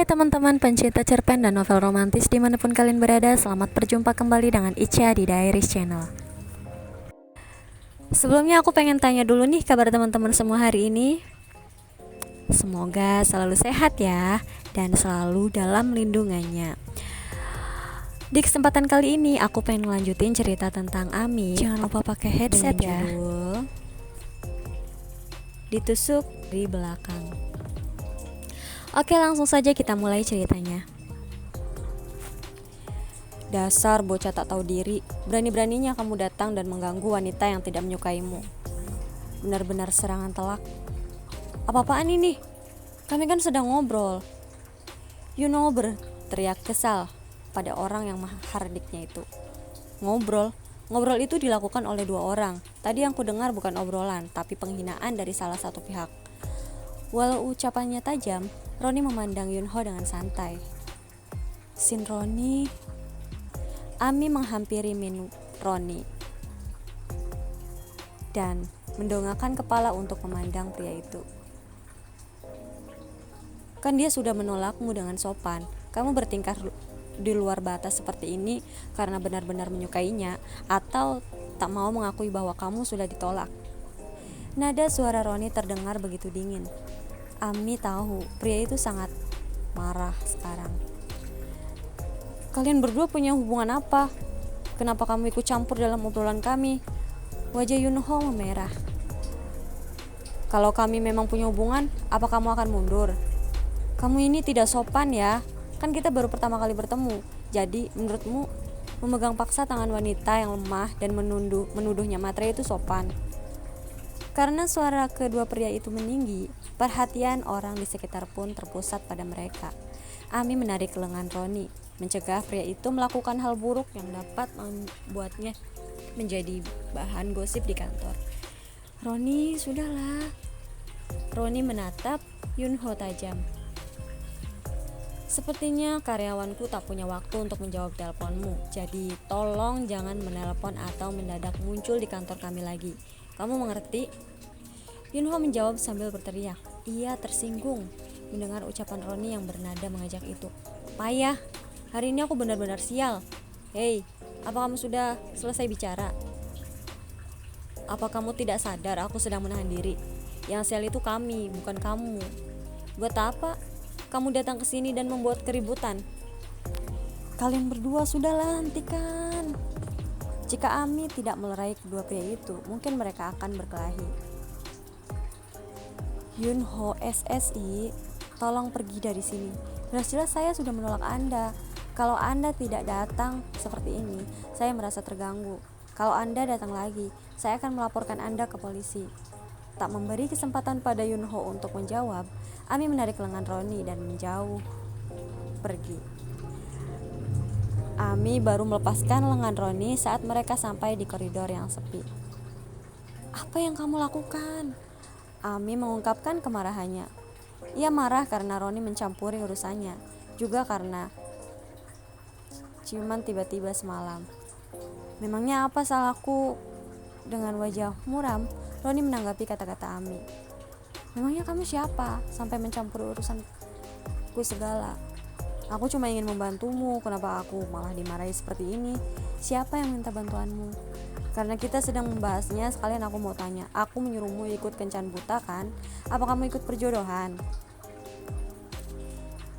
Hai teman-teman pencinta cerpen dan novel romantis dimanapun kalian berada, selamat berjumpa kembali dengan Ica di Diaries Channel. Sebelumnya aku pengen tanya dulu nih kabar teman-teman semua hari ini. Semoga selalu sehat ya, dan selalu dalam lindungannya. Di kesempatan kali ini aku pengen ngelanjutin cerita tentang Ami. Jangan lupa pakai headset ya. Judul Ditusuk di belakang. Oke, langsung saja kita mulai ceritanya. Dasar bocah tak tahu diri, berani-beraninya kamu datang dan mengganggu wanita yang tidak menyukaimu. Benar-benar serangan telak. Apa-apaan ini? Kami kan sedang ngobrol. You know, berteriak kesal pada orang yang hardiknya itu. Ngobrol itu dilakukan oleh dua orang. Tadi yang ku dengar bukan obrolan, tapi penghinaan dari salah satu pihak. Walau ucapannya tajam, Roni memandang Yunho dengan santai. Sin Roni. Ami menghampiri Roni dan mendongakkan kepala untuk memandang pria itu. Kan dia sudah menolakmu dengan sopan. Kamu bertingkah di luar batas seperti ini karena benar-benar menyukainya atau tak mau mengakui bahwa kamu sudah ditolak. Nada suara Roni terdengar begitu dingin. Ami tahu pria itu sangat marah sekarang. Kalian berdua punya hubungan apa? Kenapa kamu ikut campur dalam obrolan kami? Wajah Yunho memerah. Kalau kami memang punya hubungan, apa kamu akan mundur? Kamu ini tidak sopan ya. Kan kita baru pertama kali bertemu. Jadi menurutmu memegang paksa tangan wanita yang lemah dan menuduhnya matre itu sopan? Karena suara kedua pria itu meninggi, perhatian orang di sekitar pun terpusat pada mereka. Ami menarik lengan Roni, mencegah pria itu melakukan hal buruk yang dapat membuatnya menjadi bahan gosip di kantor. Roni, sudahlah. Roni menatap Yunho tajam. Sepertinya karyawanku tak punya waktu untuk menjawab teleponmu. Jadi tolong jangan menelpon atau mendadak muncul di kantor kami lagi. Kamu mengerti? Yunho menjawab sambil berteriak. Ia tersinggung mendengar ucapan Roni yang bernada mengajak itu. Payah, hari ini aku benar-benar sial. Hei, apa kamu sudah selesai bicara? Apa kamu tidak sadar aku sedang menahan diri? Yang sial itu kami, bukan kamu. Buat apa kamu datang ke sini dan membuat keributan? Kalian berdua sudahlah, hentikan. Jika Ami tidak melerai kedua pria itu, mungkin mereka akan berkelahi. Yunho SSI, tolong pergi dari sini. Jelas-jelas saya sudah menolak Anda. Kalau Anda tidak datang seperti ini, saya merasa terganggu. Kalau Anda datang lagi, saya akan melaporkan Anda ke polisi. Tak memberi kesempatan pada Yunho untuk menjawab, Ami menarik lengan Roni dan menjauh pergi. Ami baru melepaskan lengan Roni saat mereka sampai di koridor yang sepi. Apa yang kamu lakukan? Ami mengungkapkan kemarahannya. Ia marah karena Roni mencampuri urusannya, juga karena ciuman tiba-tiba semalam. Memangnya apa salahku? Dengan wajah muram, Roni menanggapi kata-kata Ami. Memangnya kamu siapa sampai mencampuri urusanku segala? Aku cuma ingin membantumu, kenapa aku malah dimarahi seperti ini? Siapa yang minta bantuanmu? Karena kita sedang membahasnya, sekalian aku mau tanya. Aku menyuruhmu ikut kencan buta kan? Apa kamu ikut perjodohan?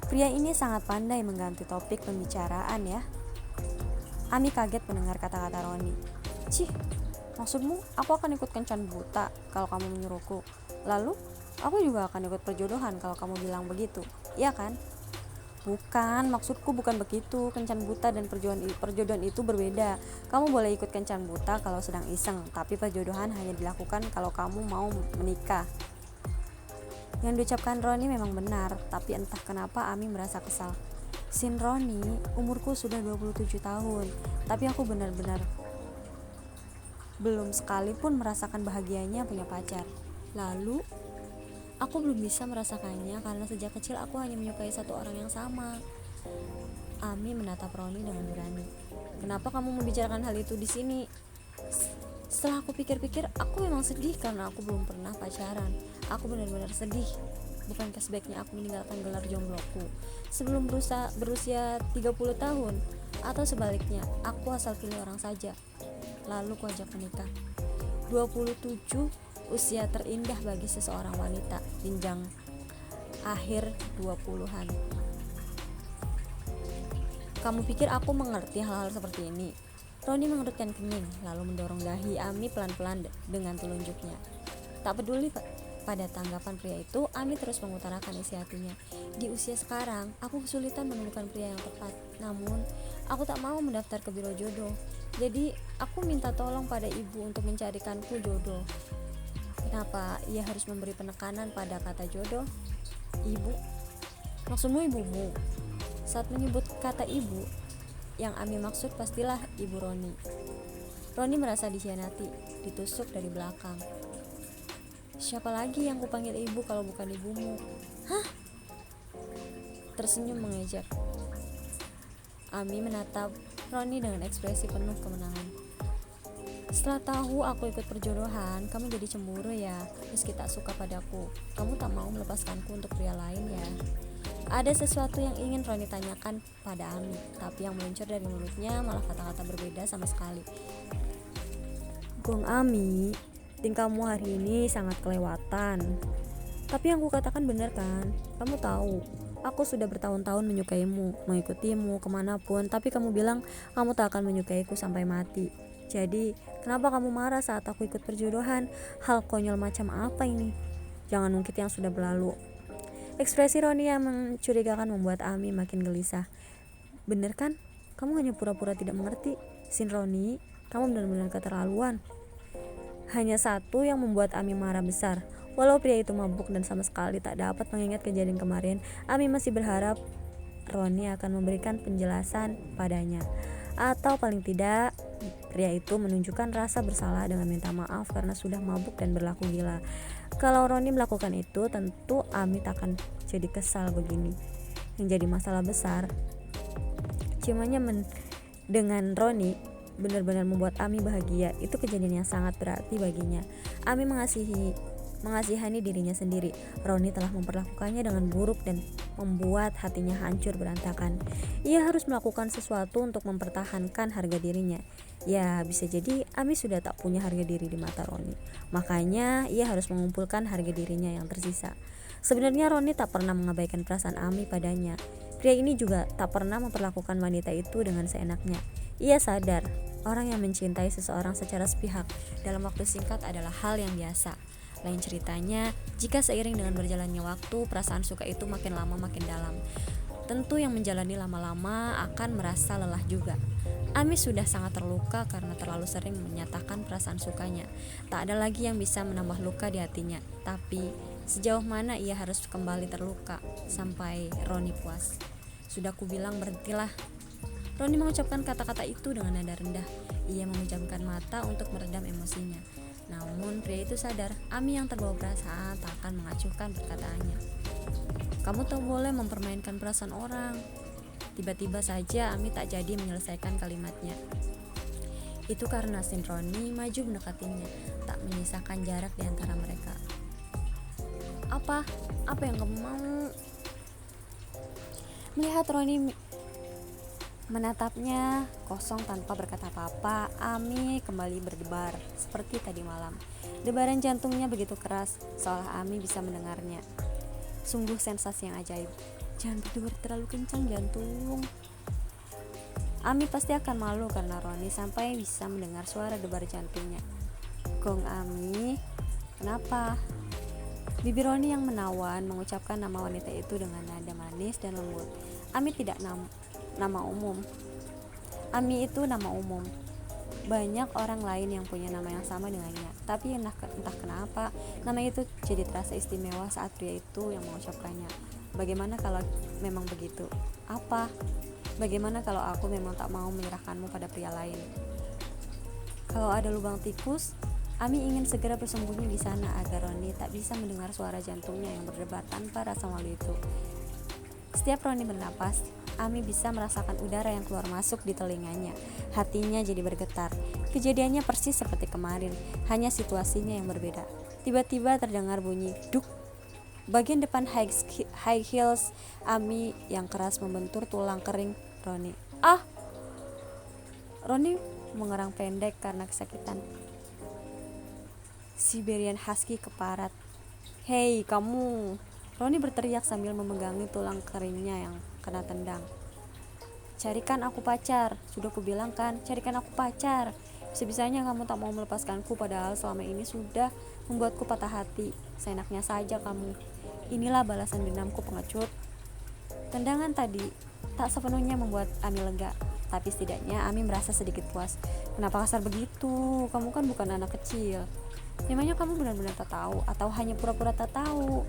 Pria ini sangat pandai mengganti topik pembicaraan ya. Ami kaget mendengar kata-kata Roni. Cih, maksudmu aku akan ikut kencan buta kalau kamu menyuruhku? Lalu, aku juga akan ikut perjodohan kalau kamu bilang begitu, iya kan? Bukan, maksudku bukan begitu. Kencan buta dan perjodohan itu berbeda. Kamu boleh ikut kencan buta kalau sedang iseng, tapi perjodohan hanya dilakukan kalau kamu mau menikah. Yang diucapkan Roni memang benar, tapi entah kenapa Ami merasa kesal. Sin Roni, umurku sudah 27 tahun, tapi aku benar-benar belum sekalipun merasakan bahagianya punya pacar. Lalu aku belum bisa merasakannya karena sejak kecil aku hanya menyukai satu orang yang sama. Ami menatap Roni dengan berani. Kenapa kamu membicarakan hal itu di sini? Setelah aku pikir-pikir, aku memang sedih karena aku belum pernah pacaran. Aku benar-benar sedih. Bukankah sebaiknya aku meninggalkan gelar jombloku sebelum berusia 30 tahun? Atau sebaliknya, aku asal pilih orang saja, lalu kuajak menikah. 27, usia terindah bagi seseorang wanita, jenjang akhir 20-an. Kamu pikir aku mengerti hal-hal seperti ini? Roni mengerutkan kening, lalu mendorong dahi Ami pelan-pelan dengan telunjuknya. Tak peduli pada tanggapan pria itu, Ami terus mengutarakan isi hatinya. Di usia sekarang, aku kesulitan menemukan pria yang tepat. Namun, aku tak mau mendaftar ke biro jodoh. Jadi, aku minta tolong pada ibu untuk mencarikanku jodoh. Kenapa ia harus memberi penekanan pada kata jodoh? Ibu? Maksudmu ibumu? Saat menyebut kata ibu, yang Ami maksud pastilah ibu Roni. Roni merasa dikhianati, ditusuk dari belakang. Siapa lagi yang kupanggil ibu kalau bukan ibumu? Hah? Tersenyum mengejek. Ami menatap Roni dengan ekspresi penuh kemenangan. Setelah tahu aku ikut perjodohan, kamu jadi cemburu ya, meski tak suka padaku. Kamu tak mau melepaskanku untuk pria lain ya. Ada sesuatu yang ingin Roni tanyakan pada Ami, tapi yang meluncur dari mulutnya malah kata-kata berbeda sama sekali. Gong Ami, tingkahmu hari ini sangat kelewatan. Tapi yang kukatakan benar kan? Kamu tahu, aku sudah bertahun-tahun menyukaimu, mengikutimu kemanapun, tapi kamu bilang kamu tak akan menyukaiku sampai mati. Jadi, kenapa kamu marah saat aku ikut perjodohan? Hal konyol macam apa ini? Jangan ungkit yang sudah berlalu. Ekspresi Roni yang mencurigakan membuat Ami makin gelisah. Bener kan? Kamu hanya pura-pura tidak mengerti. Sin Roni, kamu benar-benar keterlaluan. Hanya satu yang membuat Ami marah besar. Walau pria itu mabuk dan sama sekali tak dapat mengingat kejadian kemarin, Ami masih berharap Roni akan memberikan penjelasan padanya. Atau paling tidak, pria itu menunjukkan rasa bersalah dengan minta maaf karena sudah mabuk dan berlaku gila. Kalau Roni melakukan itu, tentu Ami tak akan jadi kesal begini. Yang jadi masalah besar, ciumannya dengan Roni benar-benar membuat Ami bahagia. Itu kejadian yang sangat berarti baginya. Ami mengasihani dirinya sendiri. Roni telah memperlakukannya dengan buruk dan membuat hatinya hancur berantakan. Ia harus melakukan sesuatu untuk mempertahankan harga dirinya. Ya, bisa jadi Ami sudah tak punya harga diri di mata Roni. Makanya ia harus mengumpulkan harga dirinya yang tersisa. Sebenarnya Roni tak pernah mengabaikan perasaan Ami padanya. Pria ini juga tak pernah memperlakukan wanita itu dengan seenaknya. Ia sadar, orang yang mencintai seseorang secara sepihak dalam waktu singkat adalah hal yang biasa. Lain ceritanya, jika seiring dengan berjalannya waktu, perasaan suka itu makin lama makin dalam. Tentu yang menjalani lama-lama akan merasa lelah juga. Ami sudah sangat terluka karena terlalu sering menyatakan perasaan sukanya. Tak ada lagi yang bisa menambah luka di hatinya. Tapi, sejauh mana ia harus kembali terluka sampai Roni puas? Sudah kubilang berhentilah. Roni mengucapkan kata-kata itu dengan nada rendah. Ia memejamkan mata untuk meredam emosinya. Namun pria itu sadar, Ami yang terbawa perasaan tak akan mengacuhkan perkataannya. Kamu tak boleh mempermainkan perasaan orang. Tiba-tiba saja Ami tak jadi menyelesaikan kalimatnya. Itu karena Sin Roni maju mendekatinya, tak menyisakan jarak di antara mereka. Apa yang kamu mau? Melihat Roni menatapnya kosong tanpa berkata apa-apa, Ami kembali berdebar seperti tadi malam. Debaran jantungnya begitu keras, seolah Ami bisa mendengarnya. Sungguh sensasi yang ajaib. Jangan berdebar terlalu kencang jantung. Ami pasti akan malu karena Roni sampai bisa mendengar suara debar jantungnya. Gong Ami, kenapa? Bibir Roni yang menawan mengucapkan nama wanita itu dengan nada manis dan lembut. Ami tidak nama umum. Ami itu nama umum. Banyak orang lain yang punya nama yang sama dengannya, tapi entah kenapa nama itu jadi terasa istimewa saat pria itu yang mengucapkannya. Bagaimana kalau memang begitu? Apa? Bagaimana kalau aku memang tak mau menyerahkanmu pada pria lain? Kalau ada lubang tikus, Ami ingin segera bersembunyi di sana agar Roni tak bisa mendengar suara jantungnya yang berdebar tanpa rasa malu itu. Setiap Roni bernapas, Ami bisa merasakan udara yang keluar masuk di telinganya. Hatinya jadi bergetar. Kejadiannya persis seperti kemarin, hanya situasinya yang berbeda. Tiba-tiba terdengar bunyi duk. Bagian depan high heels Ami yang keras membentur tulang kering Roni. Ah! Roni mengerang pendek karena kesakitan. Siberian Husky keparat. Hei kamu! Roni berteriak sambil memegangi tulang keringnya yang kena tendang. Carikan aku pacar. Sudah kubilang kan, carikan aku pacar. Bisa-bisanya kamu tak mau melepaskanku, padahal selama ini sudah membuatku patah hati. Seenaknya saja kamu. Inilah balasan dendamku, pengecut. Tendangan tadi tak sepenuhnya membuat Ami lega, tapi setidaknya Ami merasa sedikit puas. Kenapa kasar begitu? Kamu kan bukan anak kecil. Memangnya kamu benar-benar tak tahu atau hanya pura-pura tak tahu?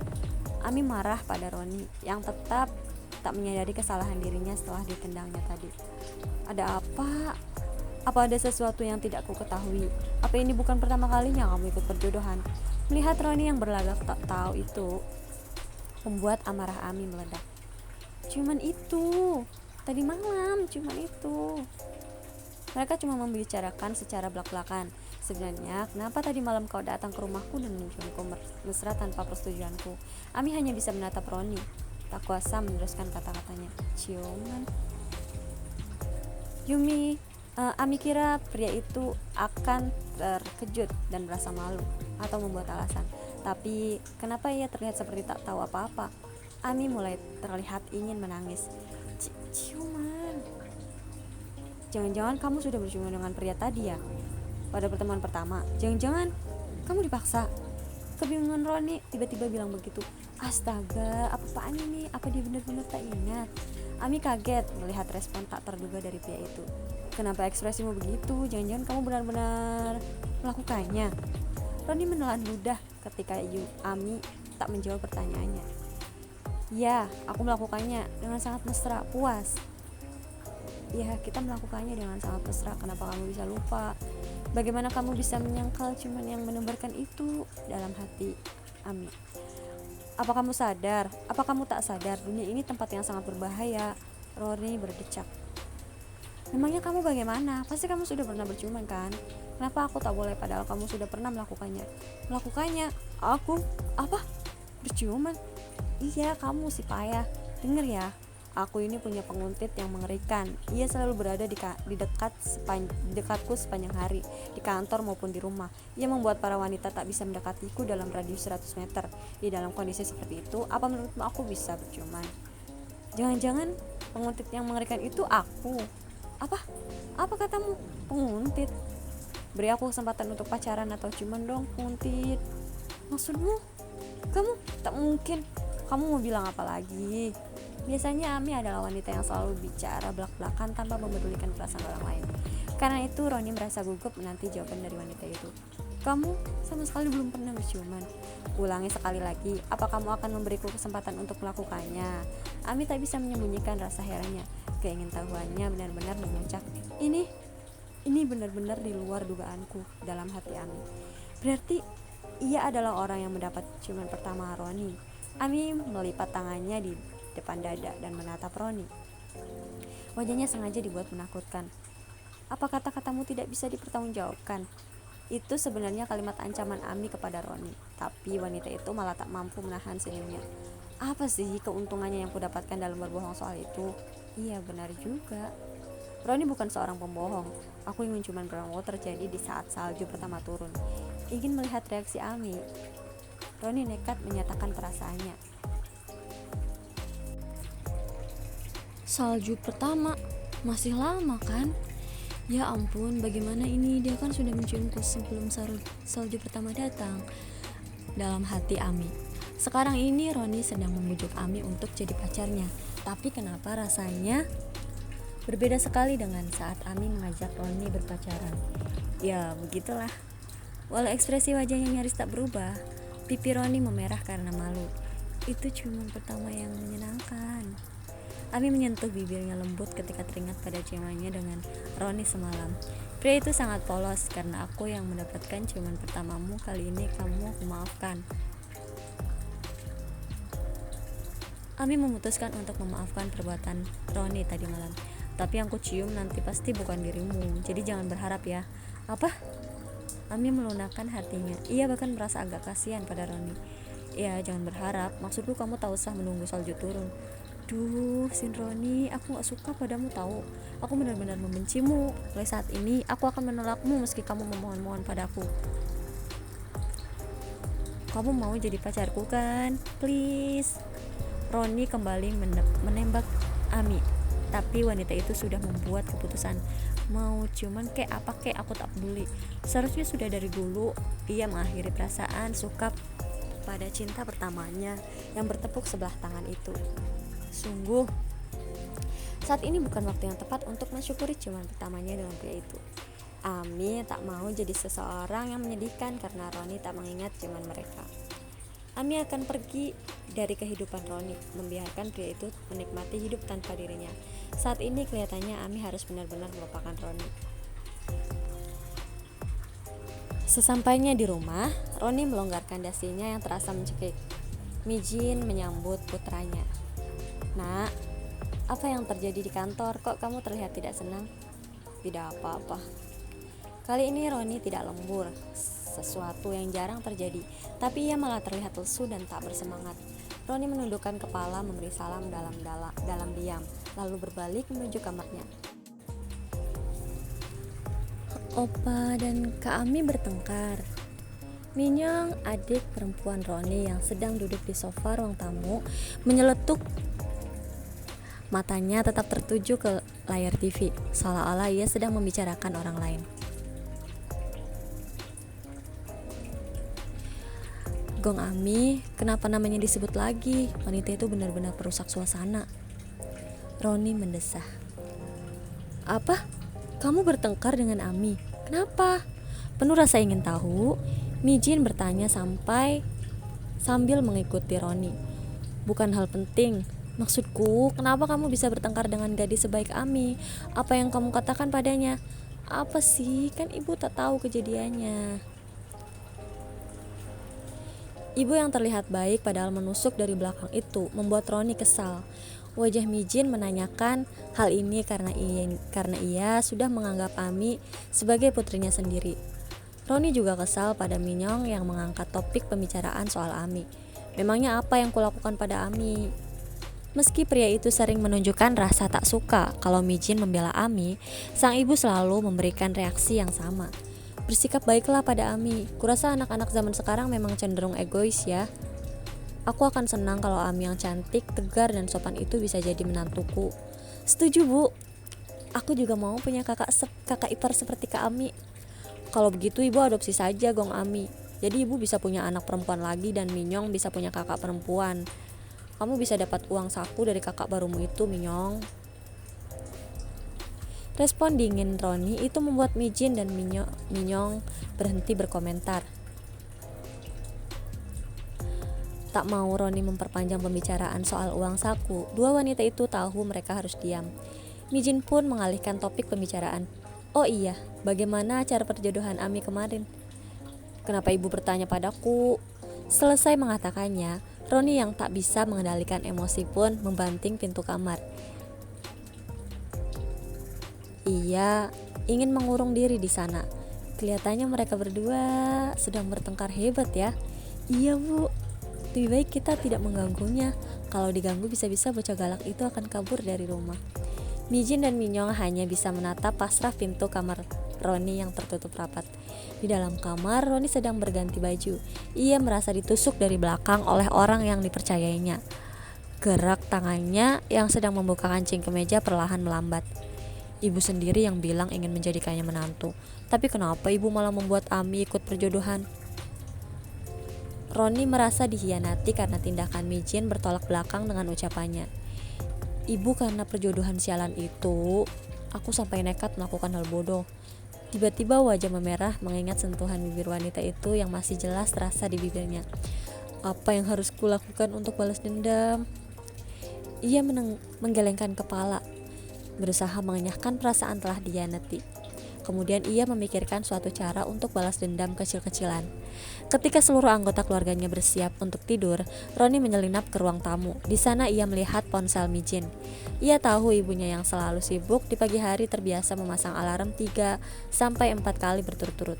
Ami marah pada Roni yang tetap tak menyadari kesalahan dirinya setelah ditendangnya tadi. Ada apa? Apa ada sesuatu yang tidak ku ketahui? Apa ini bukan pertama kalinya kamu ikut perjodohan? Melihat Roni yang berlagak tak tahu itu membuat amarah Ami meledak. Cuman itu, tadi malam cuman itu. Mereka cuma membicarakan secara belak-belakan. Sebenarnya kenapa tadi malam kau datang ke rumahku dan menciumku mesra tanpa persetujuanku? Ami hanya bisa menatap Roni, tak kuasa meneruskan kata-katanya. Ciuman. Yumi, Ami kira pria itu akan terkejut dan merasa malu atau membuat alasan. Tapi kenapa ia terlihat seperti tak tahu apa-apa? Ami mulai terlihat ingin menangis. Ciuman. Jangan-jangan kamu sudah berciuman dengan pria tadi ya? Pada pertemuan pertama. Jangan-jangan kamu dipaksa? Kebingungan Roni tiba-tiba bilang begitu. Astaga, apaan ini? Apa dia benar-benar tak ingat? Ami kaget melihat respon tak terduga dari pria itu. Kenapa ekspresimu begitu? Jangan-jangan kamu benar-benar melakukannya? Roni menelan ludah ketika Ami tak menjawab pertanyaannya. Ya, aku melakukannya dengan sangat mesra, puas. Ya, kita melakukannya dengan sangat mesra. Kenapa kamu bisa lupa? Bagaimana kamu bisa menyangkal cuman yang menebarkan itu dalam hati Ami? Apa kamu sadar? Apa kamu tak sadar? Dunia ini tempat yang sangat berbahaya. Roni berdecak. Memangnya kamu bagaimana? Pasti kamu sudah pernah berciuman kan? Kenapa aku tak boleh padahal kamu sudah pernah melakukannya? Melakukannya? Aku? Apa? Berciuman? Iya, kamu si payah. Dengar ya, aku ini punya penguntit yang mengerikan. Ia selalu berada di dekatku sepanjang hari, di kantor maupun di rumah. Ia membuat para wanita tak bisa mendekatiku dalam radius 100 meter. Di dalam kondisi seperti itu, apa menurutmu aku bisa berciuman? Jangan-jangan penguntit yang mengerikan itu aku? Apa? Apa katamu? Penguntit? Beri aku kesempatan untuk pacaran atau ciuman dong, penguntit. Maksudmu? Kamu tak mungkin. Kamu mau bilang apa lagi? Biasanya Ami adalah wanita yang selalu bicara belak-belakan tanpa memedulikan perasaan orang lain. Karena itu Roni merasa gugup menanti jawaban dari wanita itu. Kamu sama sekali belum pernah berciuman. Ulangi sekali lagi, apa kamu akan memberiku kesempatan untuk melakukannya? Ami tak bisa menyembunyikan rasa herannya. Keingintahuannya benar-benar memuncak. Ini benar-benar di luar dugaanku dalam hati Ami. Berarti ia adalah orang yang mendapat ciuman pertama Roni. Ami melipat tangannya di depan dada dan menatap Roni. Wajahnya sengaja dibuat menakutkan. Apa kata-katamu tidak bisa dipertanggungjawabkan? Itu sebenarnya kalimat ancaman Ami kepada Roni. Tapi wanita itu malah tak mampu menahan senyumnya. Apa sih keuntungannya yang kudapatkan dalam berbohong soal itu? Iya, benar juga. Roni bukan seorang pembohong. Aku ingin ciuman pertama terjadi di saat salju pertama turun. Ingin melihat reaksi Ami. Roni nekat menyatakan perasaannya. Salju pertama? Masih lama kan? Ya ampun, bagaimana ini? Dia kan sudah menciumku sebelum salju pertama datang. Dalam hati Ami. Sekarang ini Roni sedang membujuk Ami untuk jadi pacarnya. Tapi kenapa rasanya berbeda sekali dengan saat Ami mengajak Roni berpacaran? Ya begitulah. Walau ekspresi wajahnya nyaris tak berubah, pipi Roni memerah karena malu. Itu ciuman pertama yang menyenangkan. Ami menyentuh bibirnya lembut ketika teringat pada ciumannya dengan Roni semalam. Pria itu sangat polos. Karena aku yang mendapatkan ciuman pertamamu, kali ini kamu aku maafkan. Ami memutuskan untuk memaafkan perbuatan Roni tadi malam. Tapi yang ku cium nanti pasti bukan dirimu, jadi jangan berharap ya. Apa? Ami melunakkan hatinya. Ia bahkan merasa agak kasihan pada Roni. Ya jangan berharap, maksudku kamu tak usah menunggu salju turun. Duh, Sinroni, aku gak suka padamu tahu. Aku benar-benar membencimu. Mulai saat ini, aku akan menolakmu meski kamu memohon-mohon padaku. Kamu mau jadi pacarku kan? Please. Roni kembali menembak Ami. Tapi wanita itu sudah membuat keputusan. Mau cuman kayak apa kayak aku tak peduli. Seharusnya sudah dari dulu ia mengakhiri perasaan suka pada cinta pertamanya yang bertepuk sebelah tangan itu. Sungguh, saat ini bukan waktu yang tepat untuk mensyukuri ciuman pertamanya dengan pria itu. Ami tak mau jadi seseorang yang menyedihkan karena Roni tak mengingat ciuman mereka. Ami akan pergi dari kehidupan Roni, membiarkan pria itu menikmati hidup tanpa dirinya. Saat ini kelihatannya Ami harus benar-benar melupakan Roni. Sesampainya di rumah, Roni melonggarkan dasinya yang terasa mencekik. Mijin menyambut putranya. Nak, apa yang terjadi di kantor? Kok kamu terlihat tidak senang? Tidak apa-apa. Kali ini Roni tidak lembur, sesuatu yang jarang terjadi, tapi ia malah terlihat lesu dan tak bersemangat. Roni menundukkan kepala memberi salam dalam diam, lalu berbalik menuju kamarnya. Opa dan Kak Ami bertengkar. Minyong, adik perempuan Roni yang sedang duduk di sofa ruang tamu, menyeletuk. Matanya tetap tertuju ke layar TV, seolah-olah ia sedang membicarakan orang lain. Gong Ami, kenapa namanya disebut lagi? Wanita itu benar-benar perusak suasana. Roni mendesah. Apa? Kamu bertengkar dengan Ami? Kenapa? Penuh rasa ingin tahu, Mijin bertanya sambil mengikuti Roni. Bukan hal penting. Maksudku, kenapa kamu bisa bertengkar dengan gadis sebaik Ami? Apa yang kamu katakan padanya? Apa sih? Kan ibu tak tahu kejadiannya. Ibu yang terlihat baik padahal menusuk dari belakang itu membuat Roni kesal. Wajah Mijin menanyakan hal ini karena ia sudah menganggap Ami sebagai putrinya sendiri. Roni juga kesal pada Minyong yang mengangkat topik pembicaraan soal Ami. Memangnya apa yang kulakukan pada Ami? Meski pria itu sering menunjukkan rasa tak suka kalau Mijin membela Ami, sang ibu selalu memberikan reaksi yang sama. Bersikap baiklah pada Ami. Kurasa anak-anak zaman sekarang memang cenderung egois ya. Aku akan senang kalau Ami yang cantik, tegar, dan sopan itu bisa jadi menantuku. Setuju bu. Aku juga mau punya kakak ipar seperti Kak Ami. Kalau begitu ibu adopsi saja Gong Ami. Jadi ibu bisa punya anak perempuan lagi dan Minyong bisa punya kakak perempuan. Kamu bisa dapat uang saku dari kakak barumu itu, Minyong. Respon dingin Roni itu membuat Mijin dan Minyong berhenti berkomentar. Tak mau Roni memperpanjang pembicaraan soal uang saku, dua wanita itu tahu mereka harus diam. Mijin pun mengalihkan topik pembicaraan. Oh iya, bagaimana acara perjodohan Ami kemarin? Kenapa ibu bertanya padaku? Selesai mengatakannya, Roni yang tak bisa mengendalikan emosi pun membanting pintu kamar. Ia ingin mengurung diri di sana. Kelihatannya mereka berdua sedang bertengkar hebat ya. Iya bu, lebih baik kita tidak mengganggunya. Kalau diganggu bisa-bisa bocah galak itu akan kabur dari rumah. Mijin dan Minyong hanya bisa menatap pasrah pintu kamar Roni yang tertutup rapat. Di dalam kamar, Roni sedang berganti baju. Ia merasa ditusuk dari belakang oleh orang yang dipercayainya. Gerak tangannya yang sedang membuka kancing kemeja perlahan melambat. Ibu sendiri yang bilang ingin menjadikannya menantu. Tapi kenapa ibu malah membuat Ami ikut perjodohan? Roni merasa dikhianati karena tindakan Mijin bertolak belakang dengan ucapannya. Ibu, karena perjodohan sialan itu, aku sampai nekat melakukan hal bodoh. Tiba-tiba wajah memerah mengingat sentuhan bibir wanita itu yang masih jelas terasa di bibirnya. Apa yang harus kulakukan untuk balas dendam? Ia menggelengkan kepala, berusaha mengenyahkan perasaan telah dikhianati. Kemudian ia memikirkan suatu cara untuk balas dendam kecil-kecilan. Ketika seluruh anggota keluarganya bersiap untuk tidur, Roni menyelinap ke ruang tamu. Di sana ia melihat ponsel Mijin. Ia tahu ibunya yang selalu sibuk di pagi hari terbiasa memasang alarm 3-4 kali berturut-turut.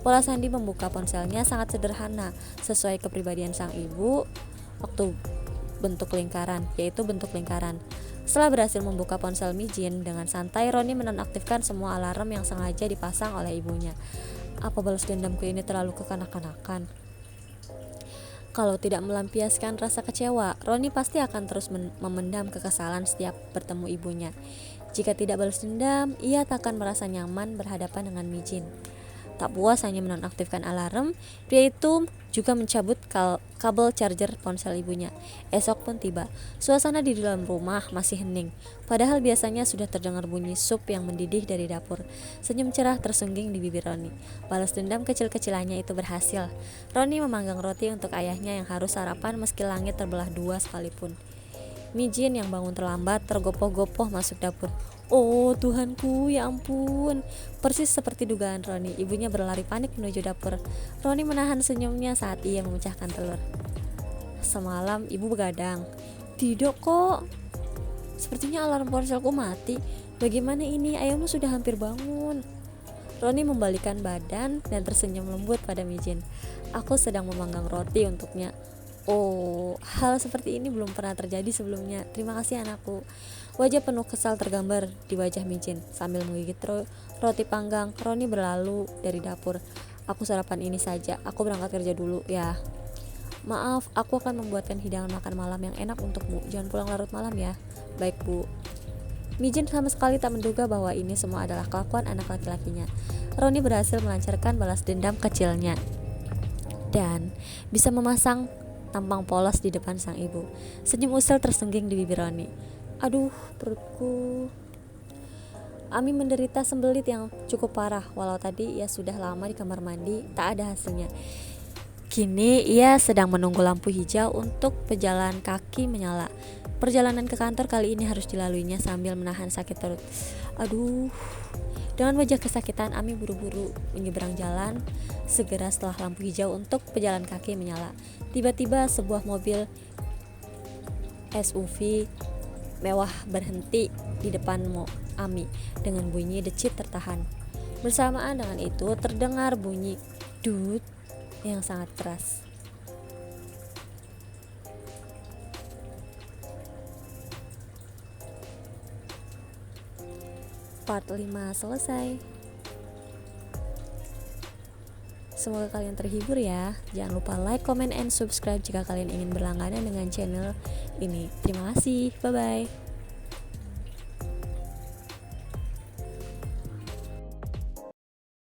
Pola Sandi membuka ponselnya sangat sederhana, sesuai kepribadian sang ibu waktu bentuk lingkaran, yaitu bentuk lingkaran. Setelah berhasil membuka ponsel Mijin, dengan santai Roni menonaktifkan semua alarm yang sengaja dipasang oleh ibunya. Apa balas dendamku ini terlalu kekanak-kanakan? Kalau tidak melampiaskan rasa kecewa, Roni pasti akan terus memendam kekesalan setiap bertemu ibunya. Jika tidak balas dendam, ia tak akan merasa nyaman berhadapan dengan Mijin. Tak puas hanya menonaktifkan alarm, pria itu juga mencabut kabel charger ponsel ibunya. Esok pun tiba. Suasana di dalam rumah masih hening, padahal biasanya sudah terdengar bunyi sup yang mendidih dari dapur. Senyum cerah tersungging di bibir Roni. Balas dendam kecil-kecilannya itu berhasil. Roni memanggang roti untuk ayahnya yang harus sarapan meski langit terbelah dua sekalipun. Mijin yang bangun terlambat tergopoh-gopoh masuk dapur. Oh Tuhanku, ya ampun. Persis seperti dugaan Roni, ibunya berlari panik menuju dapur. Roni menahan senyumnya saat ia memecahkan telur. Semalam ibu begadang. Tidak kok. Sepertinya alarm ponselku mati. Bagaimana ini? Ayahmu sudah hampir bangun. Roni membalikkan badan dan tersenyum lembut pada Mijin. Aku sedang memanggang roti untuknya. Oh, hal seperti ini belum pernah terjadi sebelumnya. Terima kasih anakku. Wajah penuh kesal tergambar di wajah Mijin. Sambil menggigit roti panggang, Roni berlalu dari dapur. Aku sarapan ini saja. Aku berangkat kerja dulu ya. Maaf, aku akan membuatkan hidangan makan malam yang enak untukmu. Jangan pulang larut malam ya. Baik bu. Mijin sama sekali tak menduga bahwa ini semua adalah kelakuan anak laki-lakinya. Roni berhasil melancarkan balas dendam kecilnya dan bisa memasang tampang polos di depan sang ibu. Senyum usil tersengging di bibir Roni. Aduh, perutku. Ami menderita sembelit yang cukup parah. Walau tadi ia sudah lama di kamar mandi, tak ada hasilnya. Kini ia sedang menunggu lampu hijau untuk pejalan kaki menyala. Perjalanan ke kantor kali ini harus dilaluinya sambil menahan sakit perut. Aduh. Dengan wajah kesakitan, Ami buru-buru menyeberang jalan segera setelah lampu hijau untuk pejalan kaki menyala. Tiba-tiba sebuah mobil SUV mewah berhenti di depan Ami dengan bunyi decit tertahan. Bersamaan dengan itu terdengar bunyi dut yang sangat keras. Part 5 selesai. Semoga kalian terhibur ya. Jangan lupa like, comment, and subscribe jika kalian ingin berlangganan dengan channel ini. Terima kasih. Bye-bye.